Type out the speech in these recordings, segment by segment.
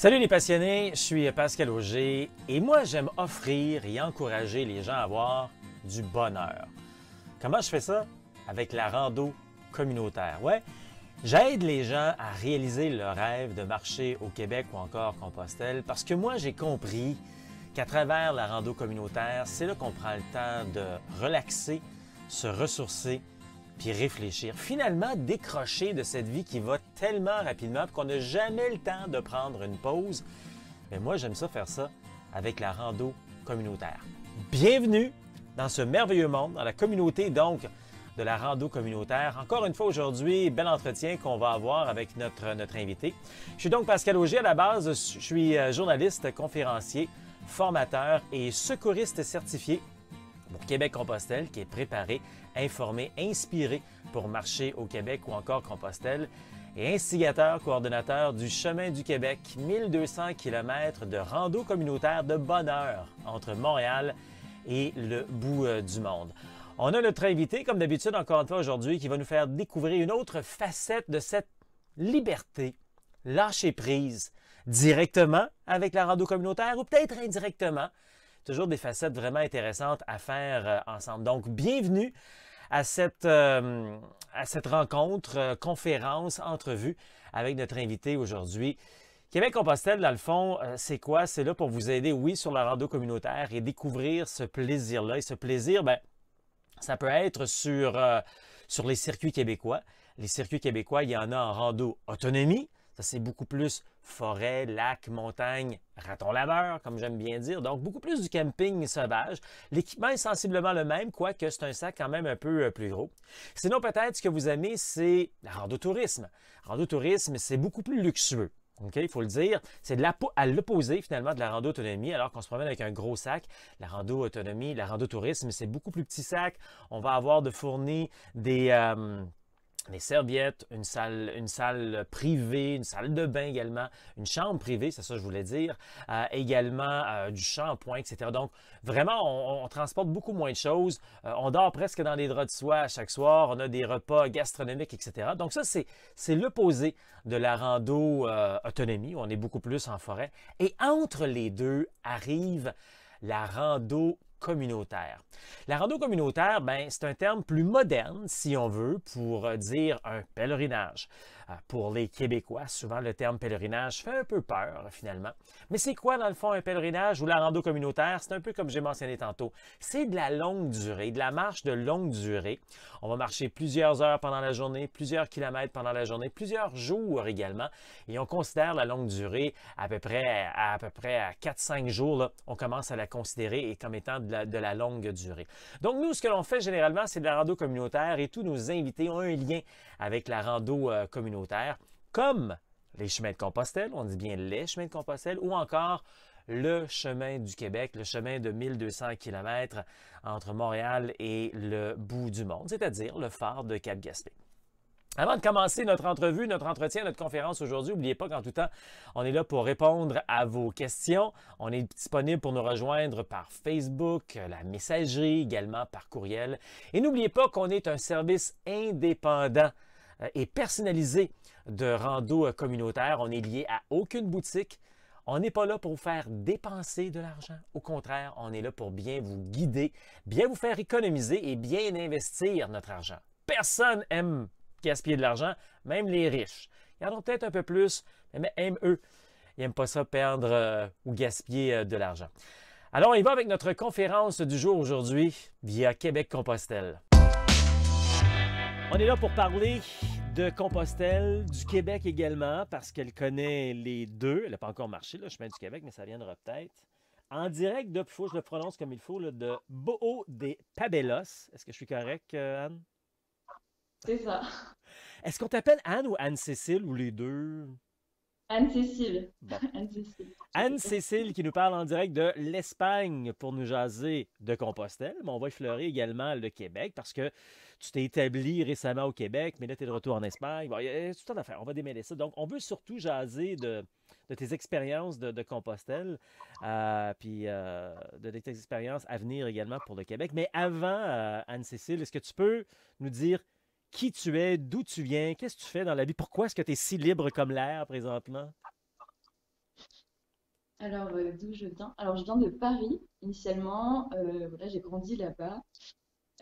Salut les passionnés, je suis Pascal Auger et moi j'aime offrir et encourager les gens à avoir du bonheur. Comment je fais ça? Avec la rando communautaire. Ouais, j'aide les gens à réaliser leur rêve de marcher au Québec ou encore Compostelle parce que moi j'ai compris qu'à travers la rando communautaire, c'est là qu'on prend le temps de relaxer, se ressourcer puis réfléchir. Finalement, décrocher de cette vie qui va tellement rapidement qu'on n'a jamais le temps de prendre une pause. Mais moi, j'aime ça faire ça avec la rando communautaire. Bienvenue dans ce merveilleux monde, dans la communauté donc de la rando communautaire. Encore une fois aujourd'hui, bel entretien qu'on va avoir avec notre invité. Je suis donc Pascal Auger à la base. Je suis journaliste, conférencier, formateur et secouriste certifié pour Québec-Compostelle, qui est préparé, informé, inspiré pour marcher au Québec ou encore Compostelle, et instigateur, coordonnateur du Chemin du Québec, 1200 km de rando communautaire de bonheur entre Montréal et le bout du monde. On a notre invité, comme d'habitude, encore une fois aujourd'hui, qui va nous faire découvrir une autre facette de cette liberté, lâcher prise, directement avec la rando communautaire ou peut-être indirectement. Toujours des facettes vraiment intéressantes à faire ensemble. Donc, bienvenue à cette rencontre, conférence, entrevue avec notre invité aujourd'hui. Québec-Compostelle, dans le fond, c'est quoi? C'est là pour vous aider, oui, sur la rando communautaire et découvrir ce plaisir-là. Et ce plaisir, bien, ça peut être sur les circuits québécois. Les circuits québécois, il y en a en rando autonomie. Ça, c'est beaucoup plus forêt, lac, montagne, raton laveur, comme j'aime bien dire. Donc, beaucoup plus du camping sauvage. L'équipement est sensiblement le même, quoique c'est un sac quand même un peu plus gros. Sinon, peut-être ce que vous aimez, c'est la rando-tourisme. Rando-tourisme, c'est beaucoup plus luxueux. OK, il faut le dire. C'est à l'opposé, finalement, de la rando-autonomie, alors qu'on se promène avec un gros sac. La rando-autonomie, la rando-tourisme, c'est beaucoup plus petit sac. On va avoir de fournis des serviettes, une salle privée, une salle de bain également, une chambre privée, c'est ça que je voulais dire, également du shampoing, etc. Donc, vraiment, on transporte beaucoup moins de choses. On dort presque dans des draps de soie à chaque soir. On a des repas gastronomiques, etc. Donc, ça, c'est l'opposé de la rando autonomie, où on est beaucoup plus en forêt. Et entre les deux arrive la rando communautaire. La rando communautaire, ben, c'est un terme plus moderne, si on veut, pour dire un pèlerinage. Pour les Québécois, souvent le terme pèlerinage fait un peu peur, finalement. Mais c'est quoi, dans le fond, un pèlerinage ou la rando communautaire? C'est un peu comme j'ai mentionné tantôt. C'est de la longue durée, de la marche de longue durée. On va marcher plusieurs heures pendant la journée, plusieurs kilomètres pendant la journée, plusieurs jours également. Et on considère la longue durée à peu près à 4-5 jours. Là, on commence à la considérer comme étant de la longue durée. Donc, nous, ce que l'on fait généralement, c'est de la rando communautaire et tous nos invités ont un lien avec la rando communautaire, comme les chemins de Compostelle, on dit bien les chemins de Compostelle, ou encore le chemin du Québec, le chemin de 1200 km entre Montréal et le bout du monde, c'est-à-dire le phare de Cap-Gaspé. Avant de commencer notre entrevue, notre entretien, notre conférence aujourd'hui, n'oubliez pas qu'en tout temps, on est là pour répondre à vos questions. On est disponible pour nous rejoindre par Facebook, la messagerie, également par courriel. Et n'oubliez pas qu'on est un service indépendant et personnalisé de rando communautaire. On est lié à aucune boutique. On n'est pas là pour vous faire dépenser de l'argent. Au contraire, on est là pour bien vous guider, bien vous faire économiser et bien investir notre argent. Personne aime gaspiller de l'argent, même les riches. Ils en ont peut-être un peu plus, mais même eux, ils n'aiment pas ça perdre ou gaspiller de l'argent. Alors, on y va avec notre conférence du jour aujourd'hui via Québec-Compostelle. On est là pour parler de Compostelle, du Québec également, parce qu'elle connaît les deux. Elle n'a pas encore marché, le chemin du Québec, mais ça viendra peut-être. En direct de, il faut que je le prononce comme il faut, là, de Boho de Pabelos. Est-ce que je suis correct, Anne? C'est ça. Est-ce qu'on t'appelle Anne ou Anne-Cécile ou les deux? Anne-Cécile. Bon. Anne-Cécile. Anne-Cécile qui nous parle en direct de l'Espagne pour nous jaser de Compostelle, mais on va effleurer également le Québec parce que tu t'es établi récemment au Québec, mais là tu es de retour en Espagne. Bon, il y a tout un affaire, on va démêler ça. Donc, on veut surtout jaser de tes expériences de Compostelle, puis de tes expériences à venir également pour le Québec. Mais avant, Anne-Cécile, est-ce que tu peux nous dire qui tu es, d'où tu viens, qu'est-ce que tu fais dans la vie, pourquoi est-ce que tu es si libre comme l'air présentement? D'où je viens? Alors, je viens de Paris, initialement. Voilà, j'ai grandi là-bas.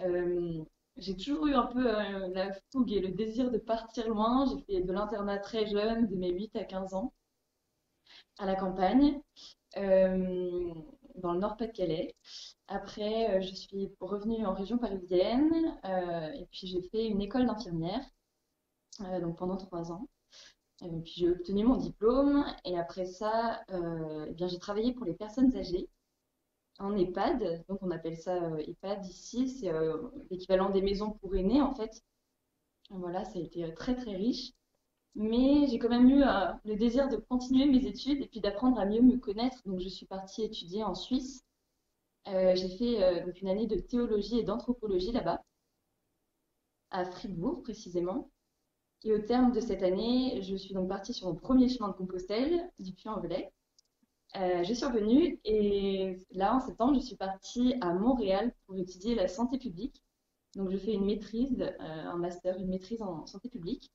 Euh, j'ai toujours eu un peu la fougue et le désir de partir loin. J'ai fait de l'internat très jeune, de mes 8 à 15 ans, à la campagne, euh, dans le Nord-Pas-de-Calais. Après, je suis revenue en région parisienne, et puis j'ai fait une école d'infirmière, donc pendant 3 ans. Puis j'ai obtenu mon diplôme, et après ça, eh bien, j'ai travaillé pour les personnes âgées en EHPAD. Donc on appelle ça EHPAD ici, c'est l'équivalent des maisons pour aînés en fait. Voilà, ça a été très très riche. Mais j'ai quand même eu le désir de continuer mes études et puis d'apprendre à mieux me connaître. Donc je suis partie étudier en Suisse. J'ai fait donc une année de théologie et d'anthropologie là-bas, à Fribourg précisément. Et au terme de cette année, je suis donc partie sur mon premier chemin de Compostelle, du Puy-en-Velay. Je suis revenue et là, en septembre, je suis partie à Montréal pour étudier la santé publique. Donc, je fais une maîtrise, un master, une maîtrise en santé publique.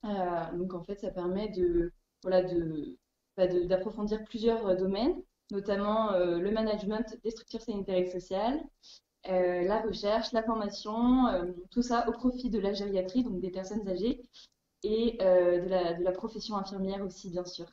Donc, en fait, ça permet voilà, d'approfondir plusieurs domaines, notamment le management des structures sanitaires et sociales, la recherche, la formation, tout ça au profit de la gériatrie, donc des personnes âgées, et de la profession infirmière aussi, bien sûr.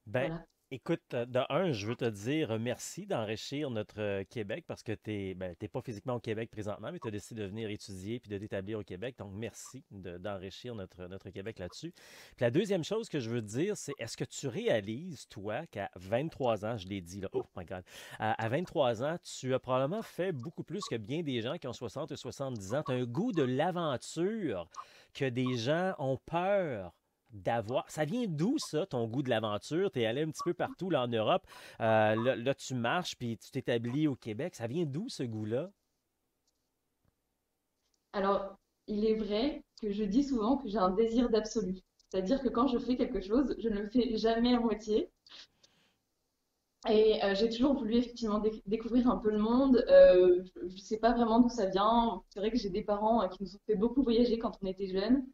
Ben, Voilà. écoute, de un, je veux te dire merci d'enrichir notre Québec parce que t'es pas physiquement au Québec présentement, mais tu as décidé de venir étudier puis de t'établir au Québec. Donc, merci d'enrichir notre Québec là-dessus. Puis la deuxième chose que je veux te dire, c'est est-ce que tu réalises, toi, qu'à 23 ans, je l'ai dit là, oh my God, à 23 ans, tu as probablement fait beaucoup plus que bien des gens qui ont 60 ou 70 ans. Tu as un goût de l'aventure que des gens ont peur d'avoir. Ça vient d'où ça, ton goût de l'aventure? Tu es allé un petit peu partout là, en Europe. Là, tu marches puis tu t'établis au Québec. Ça vient d'où ce goût-là? Alors, il est vrai que je dis souvent que j'ai un désir d'absolu. C'est-à-dire que quand je fais quelque chose, je ne le fais jamais à moitié. Et j'ai toujours voulu effectivement découvrir un peu le monde. Je ne sais pas vraiment d'où ça vient. C'est vrai que j'ai des parents qui nous ont fait beaucoup voyager quand on était jeunes.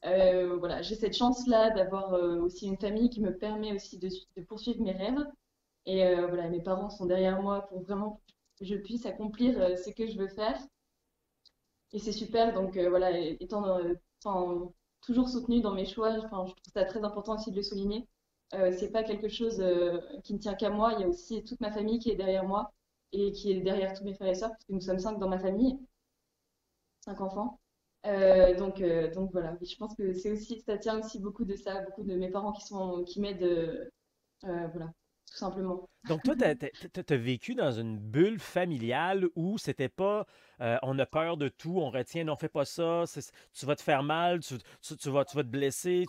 Voilà, j'ai cette chance-là d'avoir aussi une famille qui me permet aussi de poursuivre mes rêves. Et voilà, mes parents sont derrière moi pour vraiment que je puisse accomplir ce que je veux faire. Et c'est super, donc voilà, étant enfin, toujours soutenue dans mes choix, enfin, je trouve ça très important aussi de le souligner. C'est pas quelque chose qui ne tient qu'à moi, il y a aussi toute ma famille qui est derrière moi et qui est derrière tous mes frères et sœurs, parce que nous sommes 5 dans ma famille, 5 enfants. Donc voilà, oui, je pense que c'est aussi, ça tient aussi beaucoup de ça, beaucoup de mes parents qui m'aident, voilà, tout simplement. Donc, toi, tu as vécu dans une bulle familiale où c'était pas on a peur de tout, on retient, non, fais pas ça, tu vas te faire mal, tu vas te blesser.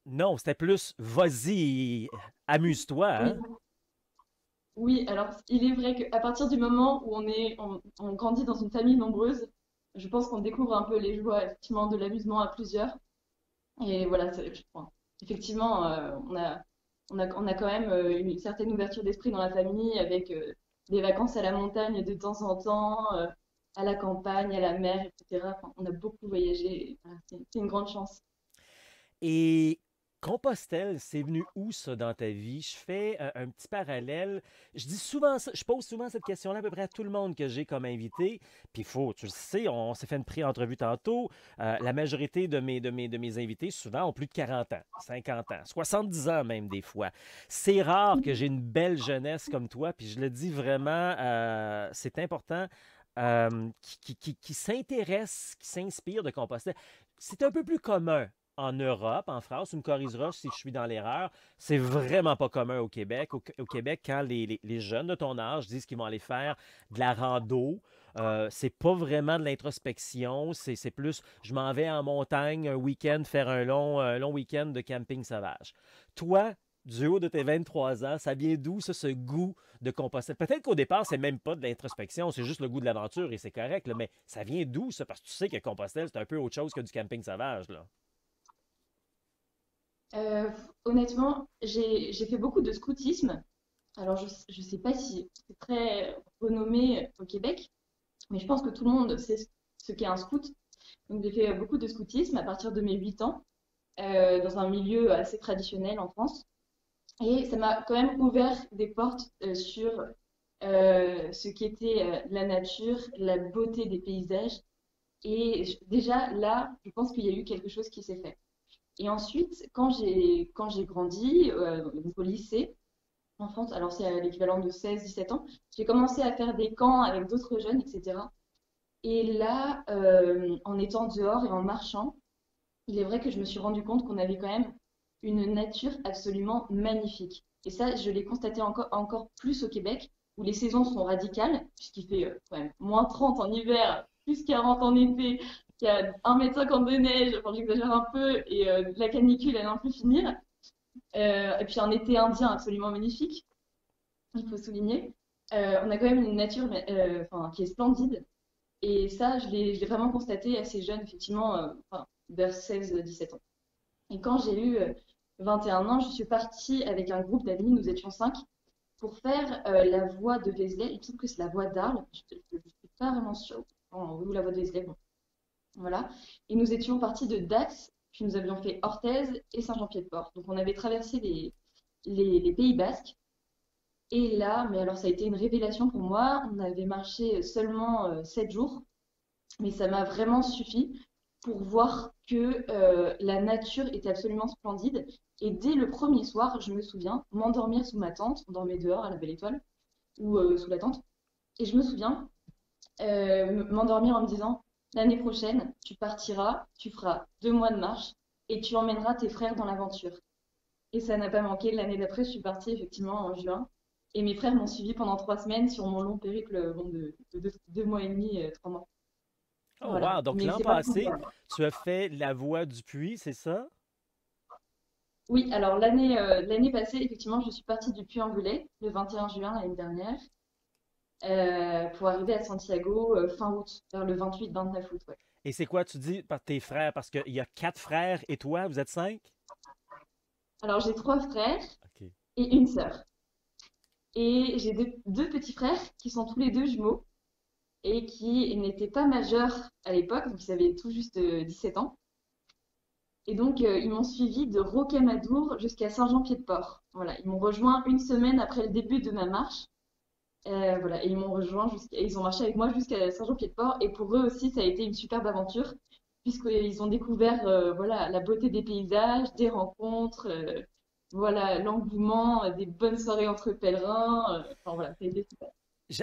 Non, c'était plus vas-y, amuse-toi, Oui, hein? oui, alors il est vrai qu'à partir du moment où on grandit dans une famille nombreuse, je pense qu'on découvre un peu les joies effectivement de l'amusement à plusieurs. Et voilà, enfin, effectivement, on a quand même une certaine ouverture d'esprit dans la famille avec des vacances à la montagne de temps en temps, à la campagne, à la mer, etc. Enfin, on a beaucoup voyagé. Voilà, c'est une grande chance. Et Compostelle, c'est venu où ça dans ta vie? Je fais un petit parallèle. Je dis souvent ça, je pose souvent cette question-là à peu près à tout le monde que j'ai comme invité. Puis il faut, tu le sais, on s'est fait une pré-entrevue tantôt. La majorité de mes invités, souvent, ont plus de 40 ans, 50 ans, 70 ans même des fois. C'est rare que j'ai une belle jeunesse comme toi. Puis je le dis vraiment, c'est important. Qui s'intéresse, qui s'inspire de Compostelle. C'est un peu plus commun en Europe, en France, tu me corrigeras si je suis dans l'erreur, c'est vraiment pas commun au Québec. Au Québec, quand les jeunes de ton âge disent qu'ils vont aller faire de la rando, c'est pas vraiment de l'introspection, c'est plus je m'en vais en montagne un week-end faire un long week-end de camping sauvage. Toi, du haut de tes 23 ans, ça vient d'où ça, ce goût de Compostelle? Peut-être qu'au départ, c'est même pas de l'introspection, c'est juste le goût de l'aventure et c'est correct, là, mais ça vient d'où ça? Parce que tu sais que Compostelle, c'est un peu autre chose que du camping sauvage, là. Euh, Honnêtement, j'ai fait beaucoup de scoutisme. Alors, je ne sais pas si c'est très renommé au Québec, mais je pense que tout le monde sait ce qu'est un scout. Donc, j'ai fait beaucoup de scoutisme à partir de mes 8 ans, dans un milieu assez traditionnel en France. Et ça m'a quand même ouvert des portes sur ce qu'était la nature, la beauté des paysages. Et déjà là, je pense qu'il y a eu quelque chose qui s'est fait. Et ensuite, quand j'ai grandi, donc au lycée, en France, alors c'est à l'équivalent de 16-17 ans, j'ai commencé à faire des camps avec d'autres jeunes, etc. Et là, en étant dehors et en marchant, il est vrai que je me suis rendu compte qu'on avait quand même une nature absolument magnifique. Et ça, je l'ai constaté encore plus au Québec, où les saisons sont radicales, puisqu'il fait quand même -30 en hiver, plus 40 en été, il y a 1,50 m de neige, enfin j'exagère un peu, et la canicule, elle n'en plus finir. Et puis un été indien absolument magnifique, il faut souligner. On a quand même une nature enfin, qui est splendide. Et ça, je l'ai vraiment constaté assez jeune, effectivement, enfin, vers 16-17 ans. Et quand j'ai eu 21 ans, je suis partie avec un groupe d'amis, nous étions 5, pour faire la voie de Vézelay. Il me semble que c'est la voie d'Arles, je ne suis pas vraiment sûre. Ou la voie de Vézelay, bon, voilà. Et nous étions partis de Dax, puis nous avions fait Orthez et Saint-Jean-Pied-de-Port. Donc on avait traversé les Pays Basques. Et là, mais alors ça a été une révélation pour moi. On avait marché seulement 7 jours, mais ça m'a vraiment suffi pour voir que la nature était absolument splendide. Et dès le premier soir, je me souviens m'endormir sous ma tente, on dormait dehors à la Belle Étoile, ou sous la tente, et je me souviens m'endormir en me disant, l'année prochaine, tu partiras, tu feras 2 mois de marche, et tu emmèneras tes frères dans l'aventure. Et ça n'a pas manqué. L'année d'après, je suis partie effectivement en juin. Et mes frères m'ont suivi pendant 3 semaines sur mon long périple bon, de 2 mois et demi, 3 mois. Oh, Voilà. wow! Donc, Mais l'an c'est pas tout. passé, tu as fait la voie du puits, c'est ça? Oui, alors l'année passée, effectivement, je suis partie du Puy-en-Velay le 21 juin l'année dernière pour arriver à Santiago fin août, vers le 28-29 août. Ouais. Et c'est quoi, tu dis, par tes frères? Parce qu'il y a 4 frères et toi, vous êtes 5? Alors j'ai 3 frères OK. et une sœur. Et j'ai deux petits frères qui sont tous les deux jumeaux et qui n'étaient pas majeurs à l'époque, donc ils avaient tout juste 17 ans. Et donc ils m'ont suivi de Rocamadour jusqu'à Saint-Jean-Pied-de-Port. Voilà, ils m'ont rejoint une semaine après le début de ma marche. Voilà, et ils m'ont rejoint ils ont marché avec moi jusqu'à Saint-Jean-Pied-de-Port. Et pour eux aussi, ça a été une superbe aventure, puisqu'ils ont découvert voilà, la beauté des paysages, des rencontres, voilà, l'engouement, des bonnes soirées entre pèlerins. Enfin voilà, ça a été super.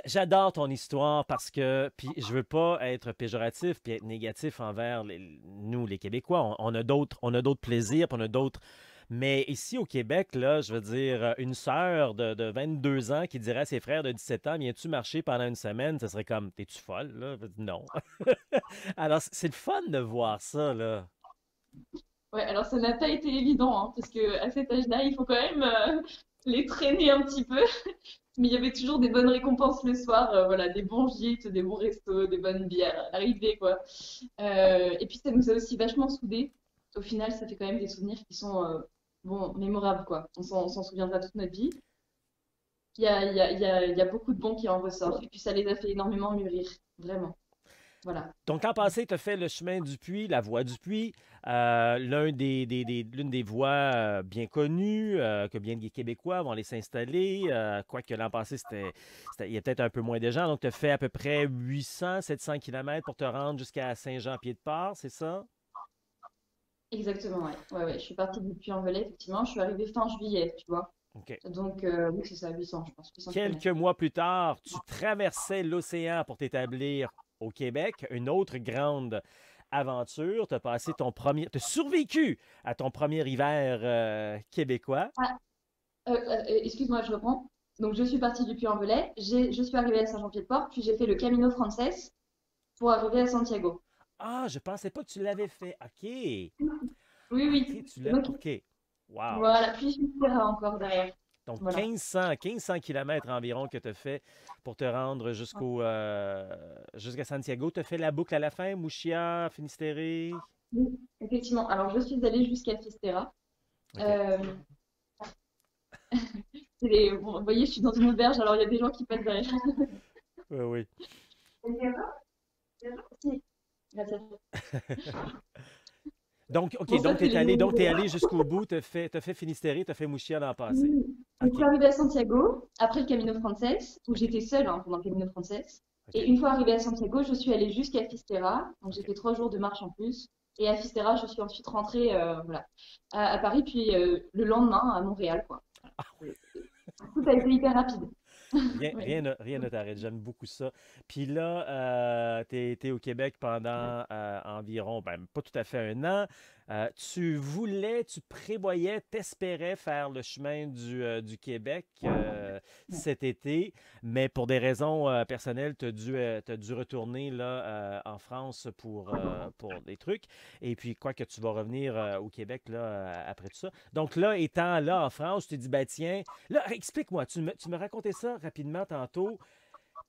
J'adore ton histoire parce que, puis je veux pas être péjoratif puis être négatif envers nous, les Québécois. On a d'autres plaisirs, puis on a d'autres. Mais ici au Québec, là, je veux dire, une sœur de 22 ans qui dirait à ses frères de 17 ans, viens-tu marcher pendant une semaine? Ce serait comme, t'es-tu folle, là? Non. Alors, c'est le fun de voir ça, là. Ouais, alors ça n'a pas été évident, hein, parce que à cet âge-là, il faut quand même les traîner un petit peu. Mais il y avait toujours des bonnes récompenses le soir, voilà, des bons gîtes, des bons restos, des bonnes bières à l'arrivée, quoi. Et puis ça nous a aussi vachement soudés. Au final, ça fait quand même des souvenirs qui sont bon, mémorables, quoi. On s'en souviendra toute notre vie. Il y a beaucoup de bons qui en ressortent. Et puis ça les a fait énormément mûrir, vraiment. Voilà. Donc, l'an passé, tu as fait le chemin du puits, la voie du puits, l'une des voies bien connues que bien des Québécois vont aller s'installer. Quoique l'an passé, il y a peut-être un peu moins de gens. Donc, tu as fait à peu près 800-700 kilomètres pour te rendre jusqu'à Saint-Jean-Pied-de-Port, c'est ça? Exactement, ouais. Ouais, ouais. Je suis partie depuis en velay effectivement. Je suis arrivée fin juillet, tu vois. OK. Donc, oui, c'est ça, 800, je pense, 800 Quelques kilomètres. mois plus tard, tu traversais l'océan pour t'établir au Québec, une autre grande aventure. Tu as passé ton premier, tu as survécu à ton premier hiver québécois. Ah, excuse-moi, je reprends. Donc, je suis partie du Puy-en-Velay, je suis arrivée à Saint-Jean-Pied-de-Port, puis j'ai fait le Camino Frances pour arriver à Santiago. Ah, je pensais pas que tu l'avais fait. OK. Oui, OK, oui. tu Et l'as. donc, OK. Wow. voilà, puis je suis encore derrière. Donc, Voilà. 1500 kilomètres environ que tu as fait pour te rendre jusqu'à Santiago. Tu as fait la boucle à la fin, Mouchia, Finistéré. Oui, effectivement. Alors, je suis allée jusqu'à Fisterra. OK. Euh, bon, vous voyez, je suis dans une auberge, alors il y a des gens qui passent derrière. Oui, oui. Si, gracias. Donc, Bon, OK, ça, donc c'est t'es les allé, nouveaux. donc t'es allé jusqu'au bout, t'as fait Finistéré, t'as fait Mouchia l'an passé. Oui. Donc, je OK, suis arrivée à Santiago, après le Camino Frances, où j'étais seule hein, pendant le Camino Frances. Et OK. une fois arrivée à Santiago, je suis allée jusqu'à Fistera. Donc, j'ai OK. fait 3 jours de marche en plus. Et à Fistera, je suis ensuite rentrée voilà, à Paris, puis le lendemain à Montréal, quoi. Euh, Tout a été hyper rapide. Oui. Rien ne t'arrête, j'aime beaucoup ça. Puis là, tu été au Québec pendant environ, ben, pas tout à fait un an. Tu prévoyais, t'espérais faire le chemin du Québec cet été, mais pour des raisons personnelles, t'as dû retourner là, en France pour des trucs. Et puis, quoi que tu vas revenir au Québec là, après tout ça. Donc là, étant là en France, tu t'es dit, ben tiens, là, explique-moi, tu me racontais ça rapidement tantôt.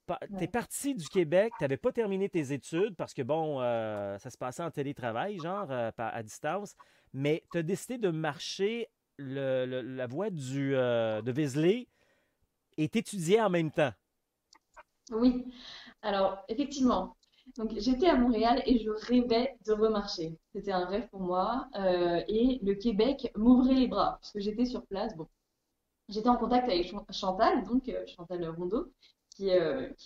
Tu es Ouais. parti du Québec, tu n'avais pas terminé tes études parce que, bon, ça se passait en télétravail, genre, à distance, mais tu as décidé de marcher la voie de Vézelay et t'étudiais en même temps. Oui. Alors, effectivement, donc j'étais à Montréal et je rêvais de remarcher. C'était un rêve pour moi. Et le Québec m'ouvrait les bras, parce que j'étais sur place. Bon, j'étais en contact avec Chantal, donc Chantal Rondeau, qui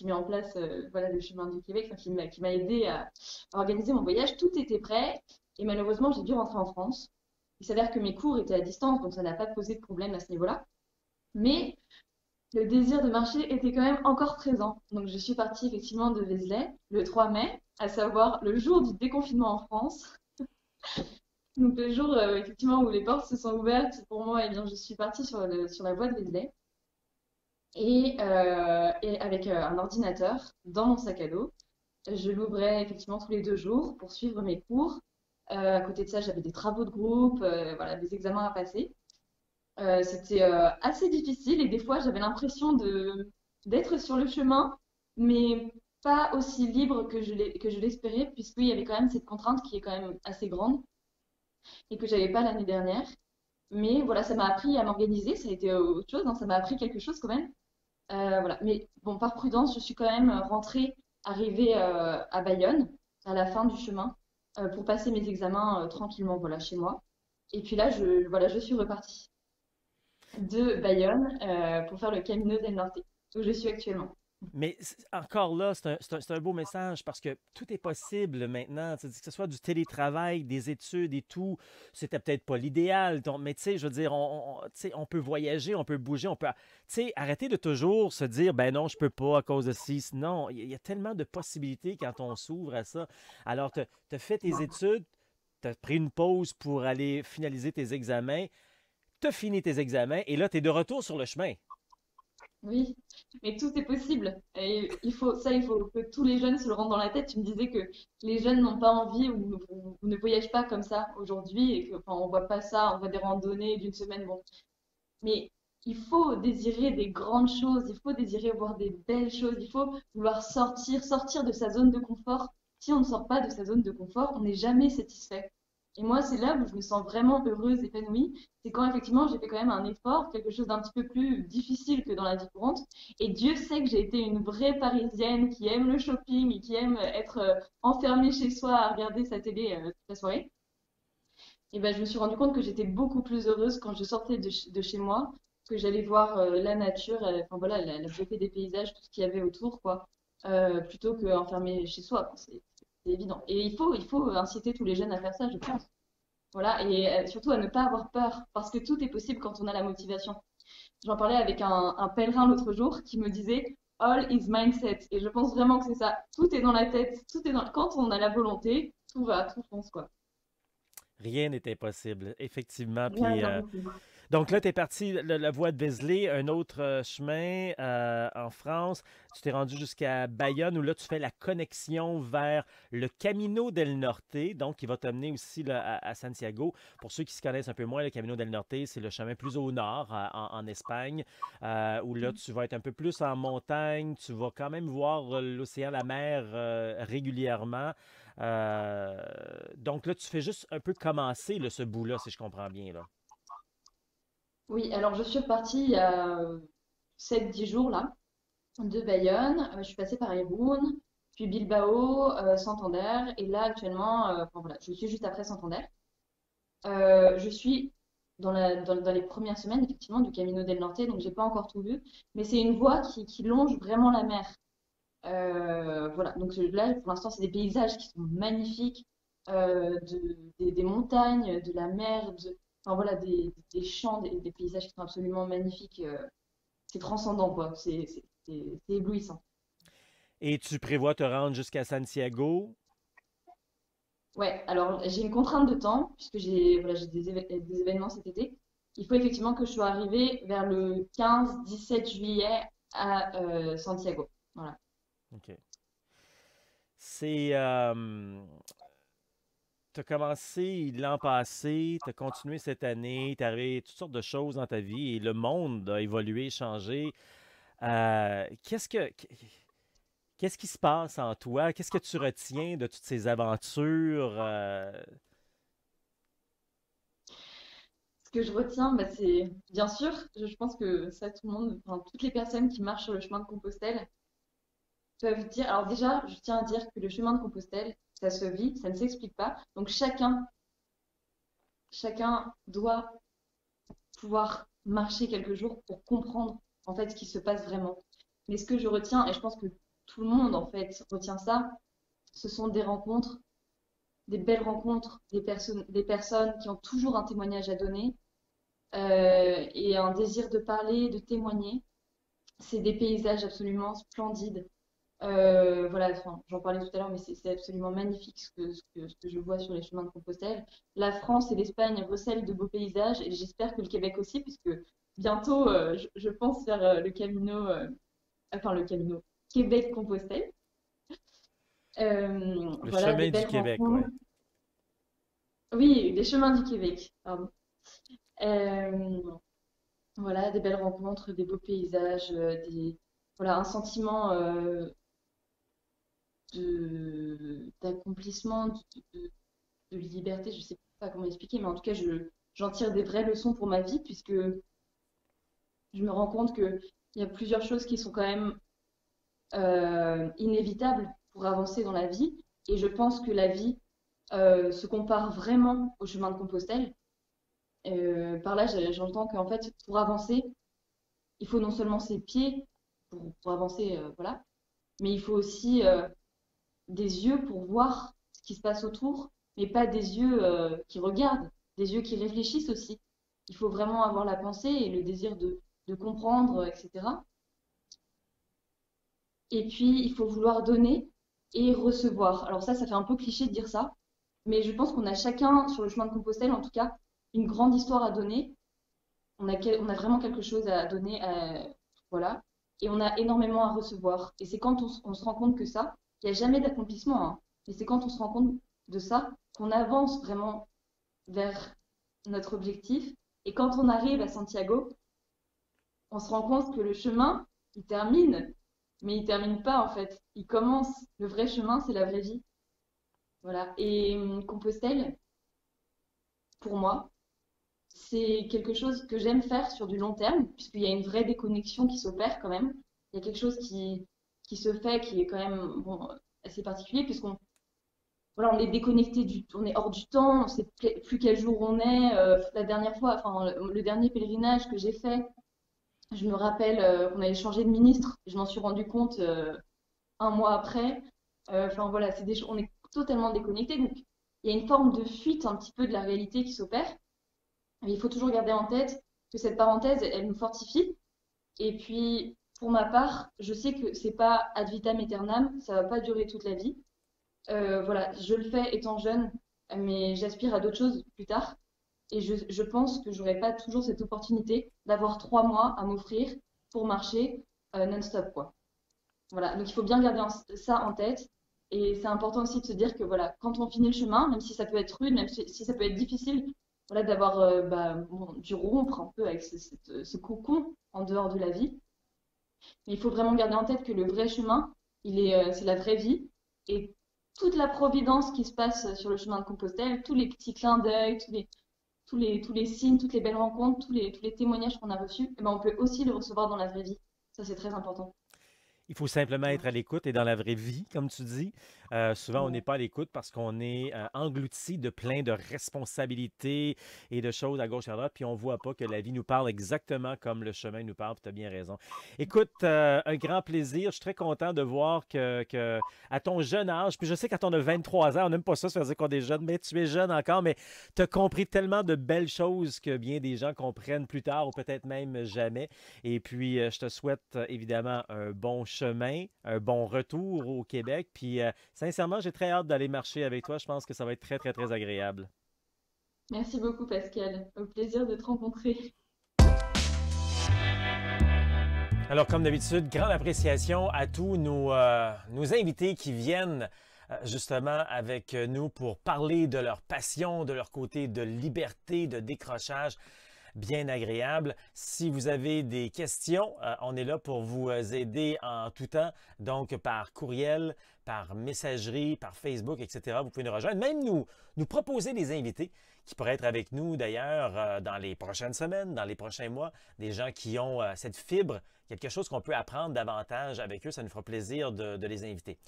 met en place voilà, le chemin du Québec, enfin, qui m'a aidé à organiser mon voyage. Tout était prêt et malheureusement, j'ai dû rentrer en France. Il s'avère que mes cours étaient à distance, donc ça n'a pas posé de problème à ce niveau-là. Mais le désir de marcher était quand même encore présent. Donc je suis partie effectivement de Vézelay le 3 mai, à savoir le jour du déconfinement en France. Donc le jour effectivement où les portes se sont ouvertes pour moi, eh bien, je suis partie sur la voie de Vézelay et avec un ordinateur dans mon sac à dos. Je l'ouvrais effectivement tous les 2 jours pour suivre mes cours. À côté de ça, j'avais des travaux de groupe, voilà, des examens à passer. C'était assez difficile et des fois j'avais l'impression d'être sur le chemin, mais pas aussi libre que je l'espérais, puisqu'il y avait quand même cette contrainte qui est quand même assez grande et que j'avais pas l'année dernière. Mais voilà, ça m'a appris à m'organiser, ça a été autre chose, hein, ça m'a appris quelque chose quand même. Voilà. Mais bon, par prudence, je suis quand même rentrée, arrivée à Bayonne à la fin du chemin pour passer mes examens tranquillement, voilà, chez moi. Et puis là, voilà, je suis repartie de Bayonne pour faire le Camino del Norte, où je suis actuellement. Mais encore là, c'est un beau message parce que tout est possible maintenant. Que ce soit du télétravail, des études et tout, c'était peut-être pas l'idéal. Mais tu sais, je veux dire, tu sais, on peut voyager, on peut bouger, on peut. Tu sais, arrêter de toujours se dire, ben non, je peux pas à cause de ci. Non, il y a tellement de possibilités quand on s'ouvre à ça. Alors, tu as fait tes études, tu as pris une pause pour aller finaliser tes examens, tu as fini tes examens et là, tu es de retour sur le chemin. Oui, mais tout est possible. Et il faut que tous les jeunes se le rendent dans la tête. Tu me disais que les jeunes n'ont pas envie ou ne voyagent pas comme ça aujourd'hui et que, enfin, on voit pas ça, on voit des randonnées d'une semaine. Bon, mais il faut désirer des grandes choses, il faut désirer voir des belles choses, il faut vouloir sortir de sa zone de confort. Si on ne sort pas de sa zone de confort, on n'est jamais satisfait. Et moi, c'est là où je me sens vraiment heureuse, épanouie. C'est quand effectivement j'ai fait quand même un effort, quelque chose d'un petit peu plus difficile que dans la vie courante. Et Dieu sait que j'ai été une vraie Parisienne qui aime le shopping et qui aime être enfermée chez soi à regarder sa télé toute la soirée. Et ben, je me suis rendu compte que j'étais beaucoup plus heureuse quand je sortais de chez moi, que j'allais voir la nature, enfin voilà, la beauté des paysages, tout ce qu'il y avait autour, quoi, plutôt qu'enfermé chez soi, quoi. C'est évident. Et il faut inciter tous les jeunes à faire ça, je pense. Voilà, et surtout à ne pas avoir peur, parce que tout est possible quand on a la motivation. J'en parlais avec un pèlerin l'autre jour qui me disait All is mindset. Et je pense vraiment que c'est ça. Tout est dans la tête, tout est dans. Quand on a la volonté, tout va, tout fonce, quoi. Rien n'est impossible, effectivement. Rien Puis, n'est impossible. donc là, tu es parti la voie de Vézelay, un autre chemin en France. Tu t'es rendu jusqu'à Bayonne où là, tu fais la connexion vers le Camino del Norte, donc qui va t'amener aussi là, à Santiago. Pour ceux qui se connaissent un peu moins, le Camino del Norte, c'est le chemin plus au nord, en Espagne, où là, tu vas être un peu plus en montagne. Tu vas quand même voir l'océan, la mer régulièrement. Euh, donc là, tu fais juste un peu commencer là, ce bout-là, si je comprends bien, là. Oui, alors je suis repartie il y a 7-10 jours là, de Bayonne. Je suis passée par Irún, puis Bilbao, Santander, et là actuellement, enfin, voilà, je suis juste après Santander. Je suis dans les premières semaines, effectivement, du Camino del Norte, donc j'ai pas encore tout vu, mais c'est une voie qui longe vraiment la mer. Voilà, donc là, pour l'instant, c'est des paysages qui sont magnifiques, des montagnes, de la mer, enfin voilà, des champs, des paysages qui sont absolument magnifiques. C'est transcendant, quoi. C'est éblouissant. Et tu prévois te rendre jusqu'à Santiago? Ouais, alors j'ai une contrainte de temps, puisque j'ai des événements cet été. Il faut effectivement que je sois arrivée vers le 15-17 juillet à Santiago. Voilà. OK. C'est, tu as commencé l'an passé, tu as continué cette année, tu arrivé toutes sortes de choses dans ta vie et le monde a évolué, changé. Qu'est-ce que, qu'est-ce qui se passe en toi? Qu'est-ce que tu retiens de toutes ces aventures? Ce que je retiens, bah, c'est bien sûr, je pense que ça, tout le monde, enfin, toutes les personnes qui marchent sur le chemin de Compostelle peuvent dire. Alors déjà, je tiens à dire que le chemin de Compostelle, ça se vit, ça ne s'explique pas. Donc chacun doit pouvoir marcher quelques jours pour comprendre en fait ce qui se passe vraiment. Mais ce que je retiens, et je pense que tout le monde en fait retient ça, ce sont des rencontres, des belles rencontres, des personnes qui ont toujours un témoignage à donner et un désir de parler, de témoigner. C'est des paysages absolument splendides. Voilà, enfin, j'en parlais tout à l'heure, mais c'est absolument magnifique ce que je vois sur les chemins de Compostelle. La France et l'Espagne recèlent de beaux paysages et j'espère que le Québec aussi, puisque bientôt, je pense faire le Camino Québec-Compostelle. Le Voilà, des chemin du belles Québec, ouais. rencontres. Oui, les chemins du Québec, pardon. Euh, voilà, des belles rencontres, des beaux paysages, voilà, un sentiment d'accomplissement, de liberté, je sais pas comment expliquer, mais en tout cas, j'en tire des vraies leçons pour ma vie, puisque je me rends compte qu'il y a plusieurs choses qui sont quand même inévitables pour avancer dans la vie. Et je pense que la vie se compare vraiment au chemin de Compostelle. Par là, j'entends qu'en fait, pour avancer, il faut non seulement ses pieds pour avancer, voilà, mais il faut aussi des yeux pour voir ce qui se passe autour, mais pas des yeux qui regardent, des yeux qui réfléchissent aussi. Il faut vraiment avoir la pensée et le désir de comprendre, etc. Et puis, il faut vouloir donner et recevoir. Alors ça fait un peu cliché de dire ça, mais je pense qu'on a chacun, sur le chemin de Compostelle, en tout cas, une grande histoire à donner. On a vraiment quelque chose à donner, voilà, et on a énormément à recevoir. Et c'est quand on se rend compte que ça, il n'y a jamais d'accomplissement, hein, mais c'est quand on se rend compte de ça qu'on avance vraiment vers notre objectif. Et quand on arrive à Santiago, on se rend compte que le chemin, il termine, mais il termine pas en fait. Il commence. Le vrai chemin, c'est la vraie vie. Voilà. Et Compostelle, pour moi, c'est quelque chose que j'aime faire sur du long terme, puisqu'il y a une vraie déconnexion qui s'opère quand même. Il y a quelque chose qui se fait, qui est quand même bon, assez particulier, puisqu'on voilà, on est déconnecté on est hors du temps, on ne sait plus quel jour on est. La dernière fois, enfin, le dernier pèlerinage que j'ai fait, je me rappelle qu'on avait changé de ministre. Je m'en suis rendu compte un mois après. Enfin voilà, on est totalement déconnecté. Donc il y a une forme de fuite un petit peu de la réalité qui s'opère. Mais il faut toujours garder en tête que cette parenthèse, elle nous fortifie. Et puis, pour ma part, je sais que c'est pas ad vitam aeternam, ça va pas durer toute la vie. Voilà, je le fais étant jeune, mais j'aspire à d'autres choses plus tard. Et je pense que j'aurai pas toujours cette opportunité d'avoir 3 mois à m'offrir pour marcher non-stop, quoi. Voilà, donc il faut bien garder ça en tête. Et c'est important aussi de se dire que voilà, quand on finit le chemin, même si ça peut être rude, même si ça peut être difficile, voilà, d'avoir bon, dû rompre un peu avec ce cocon en dehors de la vie. Mais il faut vraiment garder en tête que le vrai chemin, c'est la vraie vie. Et toute la providence qui se passe sur le chemin de Compostelle, tous les petits clins d'œil, tous les signes, toutes les belles rencontres, tous les témoignages qu'on a reçus, eh ben, on peut aussi les recevoir dans la vraie vie. Ça, c'est très important. Il faut simplement être à l'écoute et dans la vraie vie, comme tu dis. Souvent, on Ouais. n'est pas à l'écoute parce qu'on est englouti de plein de responsabilités et de choses à gauche et à droite, puis on ne voit pas que la vie nous parle exactement comme le chemin nous parle, puis tu as bien raison. Écoute, un grand plaisir. Je suis très content de voir que à ton jeune âge, puis je sais qu'à ton 23 ans, on n'aime pas ça, ça veut dire qu'on est jeune, mais tu es jeune encore, mais tu as compris tellement de belles choses que bien des gens comprennent plus tard ou peut-être même jamais. Et puis, je te souhaite évidemment un bon chemin, un bon retour au Québec. Puis, sincèrement, j'ai très hâte d'aller marcher avec toi. Je pense que ça va être très, très, très agréable. Merci beaucoup, Pascal. Au plaisir de te rencontrer. Alors, comme d'habitude, grande appréciation à tous nos invités qui viennent justement avec nous pour parler de leur passion, de leur côté de liberté, de décrochage. Bien agréable. Si vous avez des questions, on est là pour vous aider en tout temps, donc par courriel, par messagerie, par Facebook, etc. Vous pouvez nous rejoindre, même nous proposer des invités qui pourraient être avec nous d'ailleurs dans les prochaines semaines, dans les prochains mois, des gens qui ont cette fibre, quelque chose qu'on peut apprendre davantage avec eux. Ça nous fera plaisir de les inviter.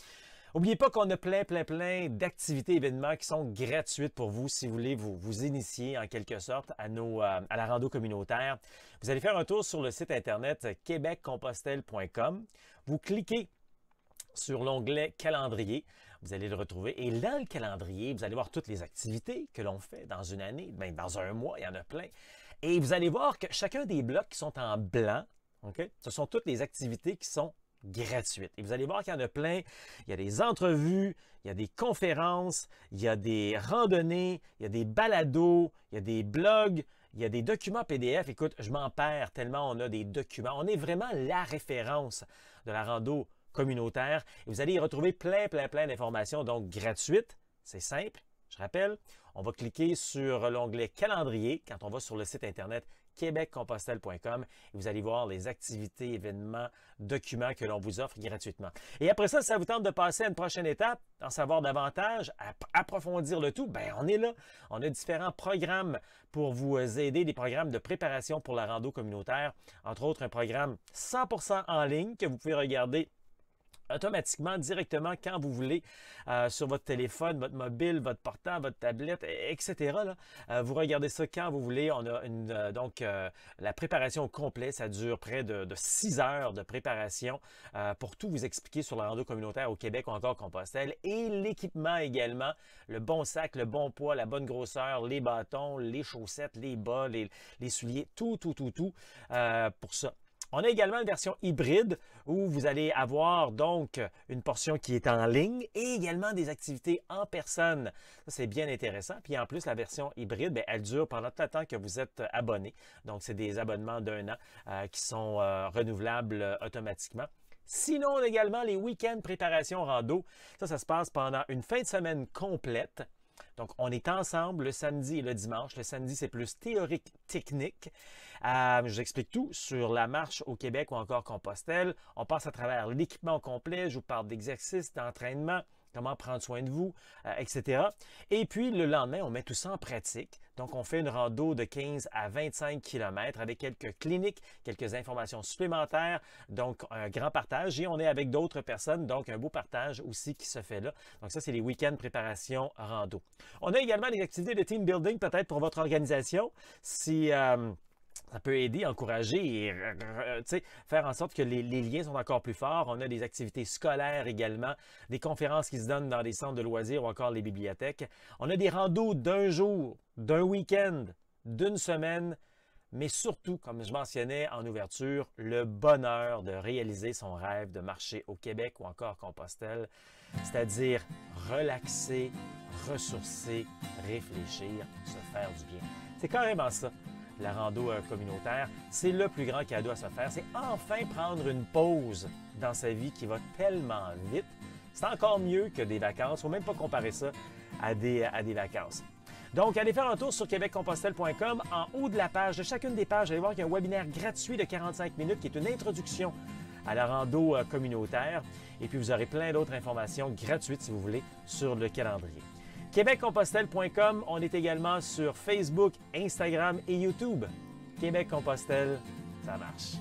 N'oubliez pas qu'on a plein d'activités, événements qui sont gratuites pour vous si vous voulez vous initier en quelque sorte à la rando communautaire. Vous allez faire un tour sur le site internet québeccompostelle.com. Vous cliquez sur l'onglet calendrier. Vous allez le retrouver. Et dans le calendrier, vous allez voir toutes les activités que l'on fait dans une année. Bien, dans un mois, il y en a plein. Et vous allez voir que chacun des blocs qui sont en blanc, OK, ce sont toutes les activités qui sont gratuite. Et vous allez voir qu'il y en a plein. Il y a des entrevues, il y a des conférences, il y a des randonnées, il y a des balados, il y a des blogs, il y a des documents PDF. Écoute, je m'en perds tellement on a des documents. On est vraiment la référence de la rando communautaire. Et vous allez y retrouver plein d'informations, donc gratuites. C'est simple. Je rappelle, on va cliquer sur l'onglet calendrier quand on va sur le site internet québeccompostelle.com et vous allez voir les activités, événements, documents que l'on vous offre gratuitement. Et après ça, si ça vous tente de passer à une prochaine étape, d'en savoir davantage, approfondir le tout, bien, on est là. On a différents programmes pour vous aider, des programmes de préparation pour la rando communautaire, entre autres un programme 100% en ligne que vous pouvez regarder automatiquement, directement, quand vous voulez, sur votre téléphone, votre mobile, votre portable, votre tablette, etc. Là. Vous regardez ça quand vous voulez. On a la préparation au complet, ça dure près de 6 heures de préparation pour tout vous expliquer sur la rando communautaire au Québec ou encore Compostelle. Et l'équipement également, le bon sac, le bon poids, la bonne grosseur, les bâtons, les chaussettes, les bas, les souliers, tout pour ça. On a également une version hybride où vous allez avoir donc une portion qui est en ligne et également des activités en personne. Ça, c'est bien intéressant. Puis en plus, la version hybride, bien, elle dure pendant tout le temps que vous êtes abonné. Donc, c'est des abonnements d'1 an qui sont renouvelables automatiquement. Sinon, on a également les week-ends préparation rando. Ça se passe pendant une fin de semaine complète. Donc, on est ensemble le samedi et le dimanche. Le samedi, c'est plus théorique, technique. Je vous explique tout sur la marche au Québec ou encore Compostelle. On passe à travers l'équipement complet. Je vous parle d'exercices, d'entraînement, comment prendre soin de vous, etc. Et puis, le lendemain, on met tout ça en pratique. Donc, on fait une rando de 15 à 25 km avec quelques cliniques, quelques informations supplémentaires, donc un grand partage. Et on est avec d'autres personnes, donc un beau partage aussi qui se fait là. Donc, ça, c'est les week-ends préparation rando. On a également des activités de team building peut-être pour votre organisation. Si ça peut aider, encourager et faire en sorte que les liens sont encore plus forts. On a des activités scolaires également, des conférences qui se donnent dans des centres de loisirs ou encore les bibliothèques. On a des randos d'un jour, d'un week-end, d'une semaine, mais surtout, comme je mentionnais en ouverture, le bonheur de réaliser son rêve de marcher au Québec ou encore Compostelle, c'est-à-dire relaxer, ressourcer, réfléchir, se faire du bien. C'est carrément ça. La rando communautaire, c'est le plus grand cadeau à se faire. C'est enfin prendre une pause dans sa vie qui va tellement vite. C'est encore mieux que des vacances. Il ne faut même pas comparer ça à des vacances. Donc, allez faire un tour sur québeccompostelle.com. En haut de la page, de chacune des pages, vous allez voir qu'il y a un webinaire gratuit de 45 minutes qui est une introduction à la rando communautaire. Et puis, vous aurez plein d'autres informations gratuites, si vous voulez, sur le calendrier. québeccompostelle.com, on est également sur Facebook, Instagram et YouTube. Québec Compostelle, ça marche.